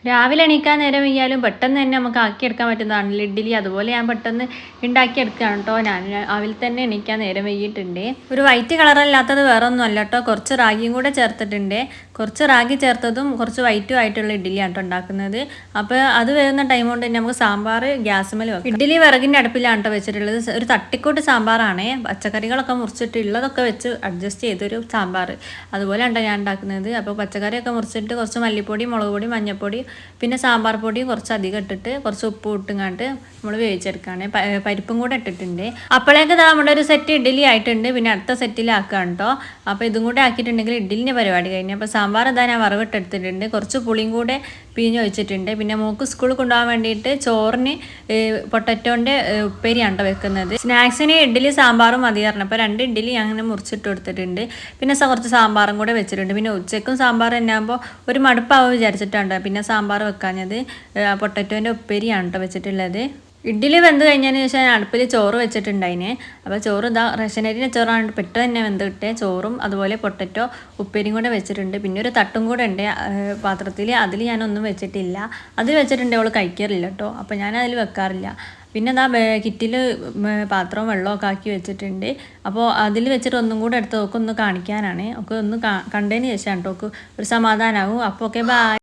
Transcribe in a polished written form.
രാവിലെ എണീക്കാൻ നേരം വയ്യാലും പെട്ടെന്ന് തന്നെ നമുക്ക് ആക്കിയെടുക്കാൻ പറ്റുന്നതാണ് ഇഡ്ഡലി. അതുപോലെ ഞാൻ പെട്ടെന്ന് ഉണ്ടാക്കിയെടുക്കുകയാണ് കേട്ടോ. ഞാൻ രാവിലെ തന്നെ എണീക്കാൻ നേരം വൈകിയിട്ടുണ്ട്. ഒരു വൈറ്റ് കളറല്ലാത്തത് വേറെ ഒന്നും അല്ല കേട്ടോ, കുറച്ച് റാഗിയും കൂടെ ചേർത്തിട്ടുണ്ട്. കുറച്ച് റാഗി ചേർത്തതും കുറച്ച് വൈറ്റും ആയിട്ടുള്ള ഇഡ്ഡലിയാണ് കേട്ടോ ഉണ്ടാക്കുന്നത്. അപ്പോൾ അത് വരുന്ന ടൈം കൊണ്ട് തന്നെ നമുക്ക് സാമ്പാർ ഗ്യാസുമേൽ വെക്കാം. ഇഡ്ഡലി വിറകിൻ്റെ അടുപ്പിലാണ് കേട്ടോ വെച്ചിട്ടുള്ളത്. ഒരു തട്ടിക്കൂട്ട് സാമ്പാറാണ്. പച്ചക്കറികളൊക്കെ മുറിച്ചിട്ട് ഉള്ളതൊക്കെ വെച്ച് അഡ്ജസ്റ്റ് ചെയ്തൊരു സാമ്പാർ. അതുപോലെയാണ് ഞാൻ ഉണ്ടാക്കുന്നത്. അപ്പോൾ പച്ചക്കറിയൊക്കെ മുറിച്ചിട്ട് കുറച്ച് മല്ലിപ്പൊടി, മുളക് പൊടി, മഞ്ഞൾപ്പൊടി, പിന്നെ സാമ്പാർ പൊടി കുറച്ച് അധികം ഇട്ടിട്ട് കുറച്ച് ഉപ്പ് ഇട്ടുങ്ങാണ്ട് നമ്മൾ വേവിച്ചെടുക്കുകയാണ്. പരിപ്പും കൂടെ ഇട്ടിട്ടുണ്ട്. അപ്പോഴേക്ക് നമ്മുടെ ഒരു സെറ്റ് ഇഡ്ഡലി ആയിട്ടുണ്ട്. പിന്നെ അടുത്ത സെറ്റിലാക്കുകയാണ് കേട്ടോ. അപ്പോൾ ഇതും കൂടെ ആക്കിയിട്ടുണ്ടെങ്കിൽ ഇഡ്ഡലിൻ്റെ പരിപാടി കഴിഞ്ഞു. അപ്പോൾ സാമ്പാർ ഇതാ ഞാൻ വറവിട്ടെടുത്തിട്ടുണ്ട്. കുറച്ച് പുളിയും കൂടെ പിഴിഞ്ഞ് വെച്ചിട്ടുണ്ട്. പിന്നെ മോൾക്ക് സ്കൂളിൽ കൊണ്ടുപോകാൻ വേണ്ടിയിട്ട് ചോറിന് പൊട്ടറ്റോൻ്റെ ഉപ്പേരിയാണ് കേട്ടോ വെക്കുന്നത്. സ്നാക്സിന് ഇഡ്ഡലി സാമ്പാറും മതി പറഞ്ഞു. അപ്പോൾ 2 ഇഡ്ഡലി അങ്ങനെ മുറിച്ചിട്ട് കൊടുത്തിട്ടുണ്ട്. പിന്നെ കുറച്ച് സാമ്പാറും കൂടെ വെച്ചിട്ടുണ്ട്. പിന്നെ ഉച്ചയ്ക്കും സാമ്പാർ തന്നെ ആകുമ്പോൾ ഒരു മടുപ്പാവും വിചാരിച്ചിട്ടുണ്ട് പിന്നെ സാമ്പാർ വെക്കാഞ്ഞത്. പൊട്ടറ്റോൻ്റെ ഉപ്പേരിയാണ് കേട്ടോ വെച്ചിട്ടുള്ളത്. ഇഡ്ഡലി വെന്ത് കഴിഞ്ഞതിന് ശേഷം ഞാൻ അടുപ്പിൽ ചോറ് വെച്ചിട്ടുണ്ടായിന്. അപ്പോൾ ചോറ് ഇതാ റേഷനരിൻ്റെ ചോറാണ് പെട്ടെന്ന് തന്നെ വെന്ത് കിട്ടിയ ചോറും അതുപോലെ പൊട്ടറ്റോ ഉപ്പേരിയും കൂടെ വെച്ചിട്ടുണ്ട്. പിന്നെ ഒരു തട്ടും കൂടെ ഉണ്ട് പാത്രത്തിൽ. അതിൽ ഞാനൊന്നും വെച്ചിട്ടില്ല. അതിൽ വെച്ചിട്ടുണ്ട് അവൾ കഴിക്കാറില്ല കേട്ടോ. അപ്പോൾ ഞാൻ അതിൽ വെക്കാറില്ല. പിന്നെ എന്താ കിറ്റിൽ പാത്രവും വെള്ളമൊക്കെ ആക്കി വെച്ചിട്ടുണ്ട്. അപ്പോൾ അതിൽ വെച്ചിട്ട് ഒന്നും കൂടെ എടുത്ത് നോക്കൊന്ന് കാണിക്കാനാണ്. ഒക്കെ ഒന്ന് കണ്ടതിന് ശേഷമാണ് കേട്ടോ ഒരു സമാധാനമാകും. അപ്പോൾ ഓക്കെ ബൈ.